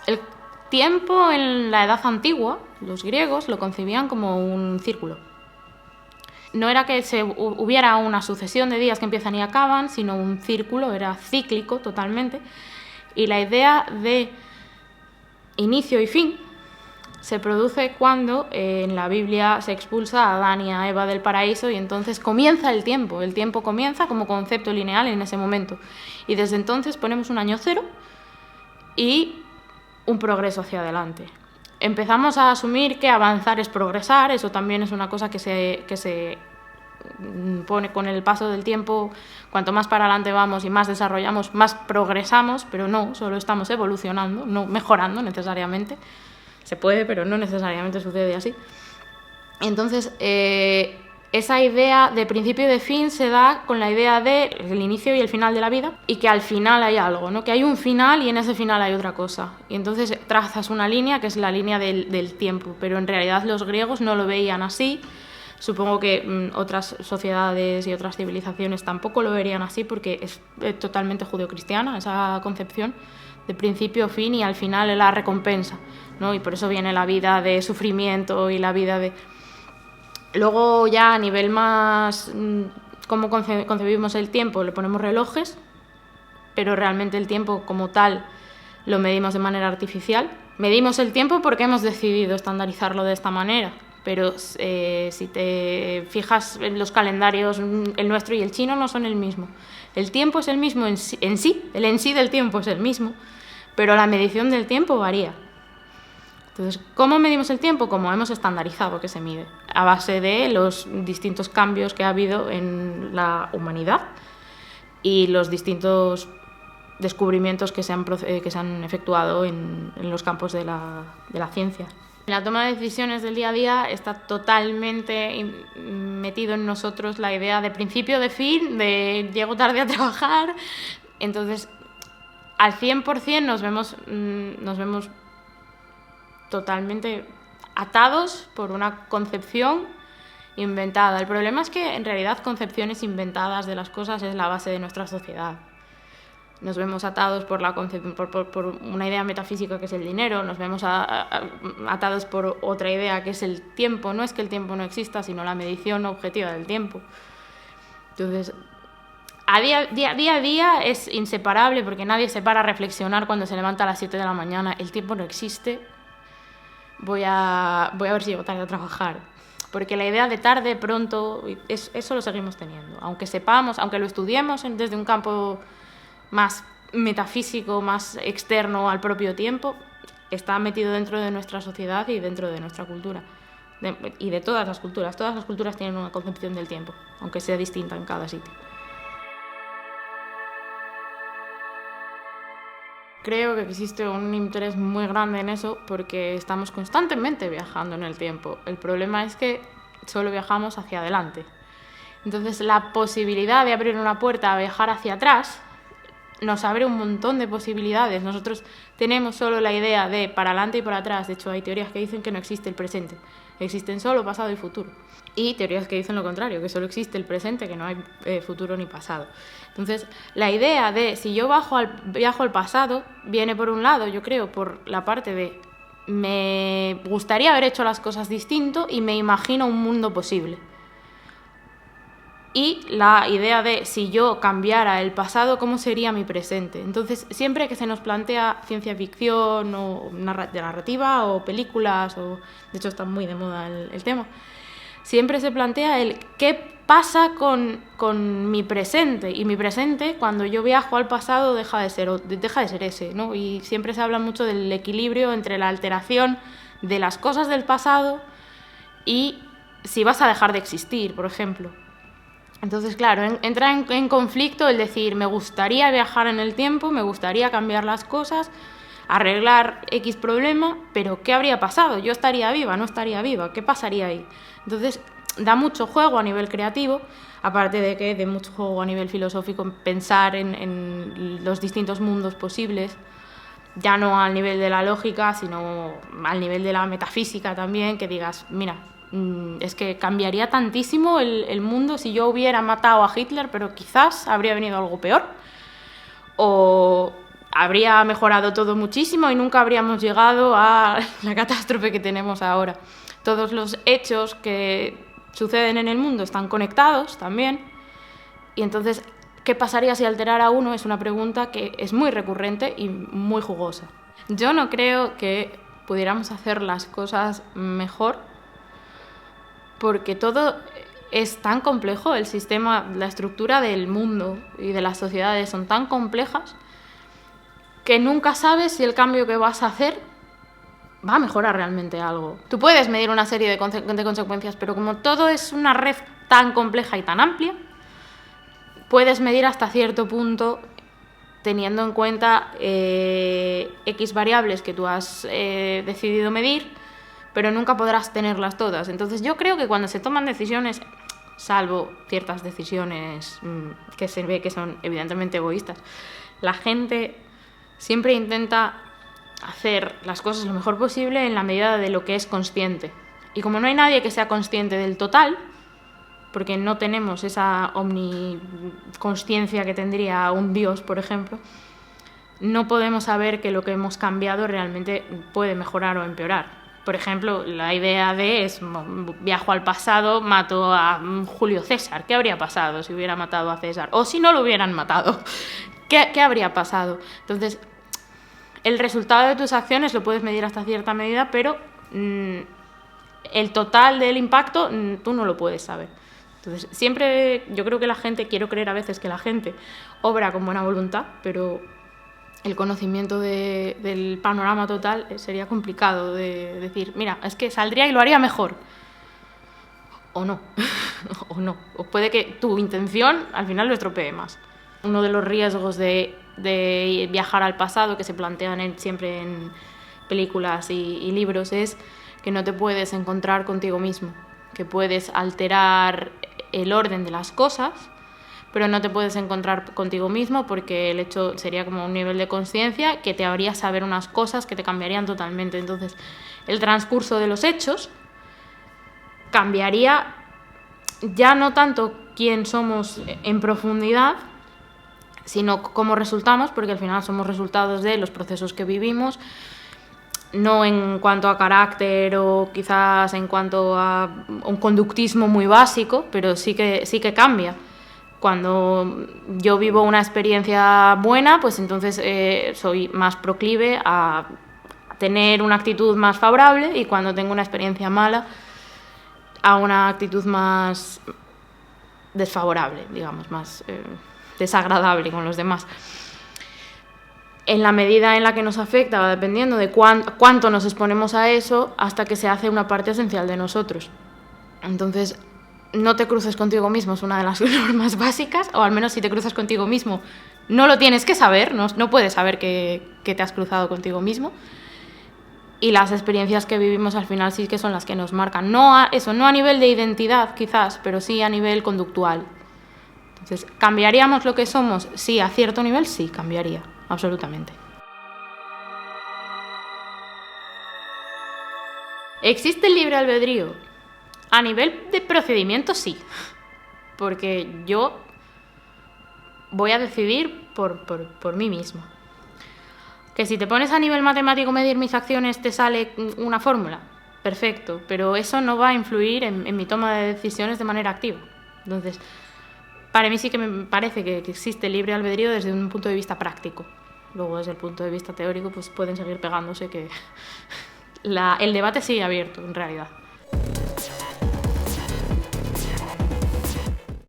El tiempo en la Edad Antigua, los griegos lo concebían como un círculo. No era que hubiera una sucesión de días que empiezan y acaban, sino un círculo, era cíclico totalmente. Y la idea de inicio y fin se produce cuando en la Biblia se expulsa a Adán y a Eva del paraíso y entonces comienza el tiempo. El tiempo comienza como concepto lineal en ese momento. Y desde entonces ponemos un año cero y un progreso hacia adelante. Empezamos a asumir que avanzar es progresar, eso también es una cosa que se pone con el paso del tiempo. Cuanto más para adelante vamos y más desarrollamos, más progresamos, pero no, solo estamos evolucionando, no mejorando necesariamente. Se puede, pero no necesariamente sucede así. Entonces, esa idea de principio y de fin se da con la idea del inicio y el final de la vida y que al final hay algo, ¿no? Que hay un final y en ese final hay otra cosa. Y entonces trazas una línea que es la línea del tiempo, pero en realidad los griegos no lo veían así. Supongo que otras sociedades y otras civilizaciones tampoco lo verían así porque es totalmente judeocristiana esa concepción de principio a fin y al final es la recompensa, ¿no? Y por eso viene la vida de sufrimiento y la vida de... Luego ya a nivel más cómo concebimos el tiempo, le ponemos relojes, pero realmente el tiempo como tal lo medimos de manera artificial. Medimos el tiempo porque hemos decidido estandarizarlo de esta manera, pero si te fijas en los calendarios, el nuestro y el chino no son el mismo. El tiempo es el mismo en sí, el en sí del tiempo es el mismo, pero la medición del tiempo varía. Entonces, ¿cómo medimos el tiempo? Como hemos estandarizado que se mide, a base de los distintos cambios que ha habido en la humanidad y los distintos descubrimientos que se han efectuado en los campos de la ciencia. En la toma de decisiones del día a día está totalmente metido en nosotros la idea de principio, de fin, de llego tarde a trabajar. Entonces, al 100% nos vemos totalmente atados por una concepción inventada. El problema es que en realidad concepciones inventadas de las cosas es la base de nuestra sociedad. Nos vemos atados por una idea metafísica que es el dinero, nos vemos atados por otra idea que es el tiempo. No es que el tiempo no exista, sino la medición objetiva del tiempo. Entonces, día a día es inseparable porque nadie se para a reflexionar cuando se levanta a las 7 de la mañana. El tiempo no existe. Voy a ver si llego tarde a trabajar. Porque la idea de tarde, pronto, eso lo seguimos teniendo. Aunque sepamos, aunque lo estudiemos desde un campo más metafísico, más externo al propio tiempo, está metido dentro de nuestra sociedad y dentro de nuestra cultura. Y de todas las culturas. Todas las culturas tienen una concepción del tiempo, aunque sea distinta en cada sitio. Creo que existe un interés muy grande en eso porque estamos constantemente viajando en el tiempo. El problema es que solo viajamos hacia adelante. Entonces, la posibilidad de abrir una puerta a viajar hacia atrás nos abre un montón de posibilidades. Nosotros tenemos solo la idea de para adelante y para atrás. De hecho, hay teorías que dicen que no existe el presente. Existen solo pasado y futuro. Y teorías que dicen lo contrario, que solo existe el presente, que no hay futuro ni pasado. Entonces, la idea de si yo viajo al pasado viene por un lado, yo creo, por la parte de me gustaría haber hecho las cosas distinto y me imagino un mundo posible. Y la idea de si yo cambiara el pasado, ¿cómo sería mi presente? Entonces, siempre que se nos plantea ciencia ficción o de narrativa o películas, de hecho está muy de moda el tema, siempre se plantea el qué pasa con mi presente. Y mi presente, cuando yo viajo al pasado, deja de ser ese, ¿no? Y siempre se habla mucho del equilibrio entre la alteración de las cosas del pasado y si vas a dejar de existir, por ejemplo. Entonces, claro, entra en conflicto el decir, me gustaría viajar en el tiempo, me gustaría cambiar las cosas, arreglar X problema, pero ¿qué habría pasado? ¿Yo estaría viva? ¿No estaría viva? ¿Qué pasaría ahí? Entonces, da mucho juego a nivel creativo, aparte de que de mucho juego a nivel filosófico pensar en los distintos mundos posibles, ya no al nivel de la lógica, sino al nivel de la metafísica también, que digas, mira, es que cambiaría tantísimo el mundo si yo hubiera matado a Hitler, pero quizás habría venido algo peor. O habría mejorado todo muchísimo y nunca habríamos llegado a la catástrofe que tenemos ahora. Todos los hechos que suceden en el mundo están conectados también, y entonces, ¿qué pasaría si alterara uno? Es una pregunta que es muy recurrente y muy jugosa. Yo no creo que pudiéramos hacer las cosas mejor, porque todo es tan complejo, el sistema, la estructura del mundo y de las sociedades son tan complejas que nunca sabes si el cambio que vas a hacer va a mejorar realmente algo. Tú puedes medir una serie de consecuencias, pero como todo es una red tan compleja y tan amplia, puedes medir hasta cierto punto teniendo en cuenta X variables que tú has decidido medir, pero nunca podrás tenerlas todas. Entonces yo creo que cuando se toman decisiones, salvo ciertas decisiones que se ve que son evidentemente egoístas, la gente siempre intenta hacer las cosas lo mejor posible en la medida de lo que es consciente. Y como no hay nadie que sea consciente del total, porque no tenemos esa omniconsciencia que tendría un Dios, por ejemplo, no podemos saber que lo que hemos cambiado realmente puede mejorar o empeorar. Por ejemplo, la idea de viajo al pasado, mato a Julio César. ¿Qué habría pasado si hubiera matado a César? O si no lo hubieran matado. ¿Qué habría pasado? Entonces, el resultado de tus acciones lo puedes medir hasta cierta medida, pero el total del impacto tú no lo puedes saber. Entonces, siempre yo creo que quiero creer a veces que la gente obra con buena voluntad, pero el conocimiento del panorama total sería complicado de decir, mira, es que saldría y lo haría mejor. O no, o no. O puede que tu intención al final lo estropee más. Uno de los riesgos de viajar al pasado que se plantean siempre en películas y libros es que no te puedes encontrar contigo mismo, que puedes alterar el orden de las cosas, pero no te puedes encontrar contigo mismo porque el hecho sería como un nivel de conciencia que te haría saber unas cosas que te cambiarían totalmente. Entonces, el transcurso de los hechos cambiaría ya no tanto quién somos en profundidad, sino cómo resultamos, porque al final somos resultados de los procesos que vivimos, no en cuanto a carácter o quizás en cuanto a un conductismo muy básico, pero sí que cambia. Cuando yo vivo una experiencia buena, pues entonces soy más proclive a tener una actitud más favorable, y cuando tengo una experiencia mala, a una actitud más desfavorable, digamos, más desagradable con los demás. En la medida en la que nos afecta, va dependiendo de cuánto nos exponemos a eso, hasta que se hace una parte esencial de nosotros. Entonces, no te cruces contigo mismo es una de las normas básicas, o al menos si te cruzas contigo mismo, no lo tienes que saber, no puedes saber que te has cruzado contigo mismo. Y las experiencias que vivimos al final sí que son las que nos marcan. No a nivel de identidad, quizás, pero sí a nivel conductual. Entonces, ¿cambiaríamos lo que somos? Sí, a cierto nivel sí, cambiaría, absolutamente. ¿Existe el libre albedrío? A nivel de procedimiento sí, porque yo voy a decidir por mí mismo. Que si te pones a nivel matemático medir mis acciones te sale una fórmula, perfecto, pero eso no va a influir en mi toma de decisiones de manera activa. Entonces, para mí sí que me parece que existe el libre albedrío desde un punto de vista práctico. Luego, desde el punto de vista teórico, pues pueden seguir pegándose que el debate sigue abierto, en realidad.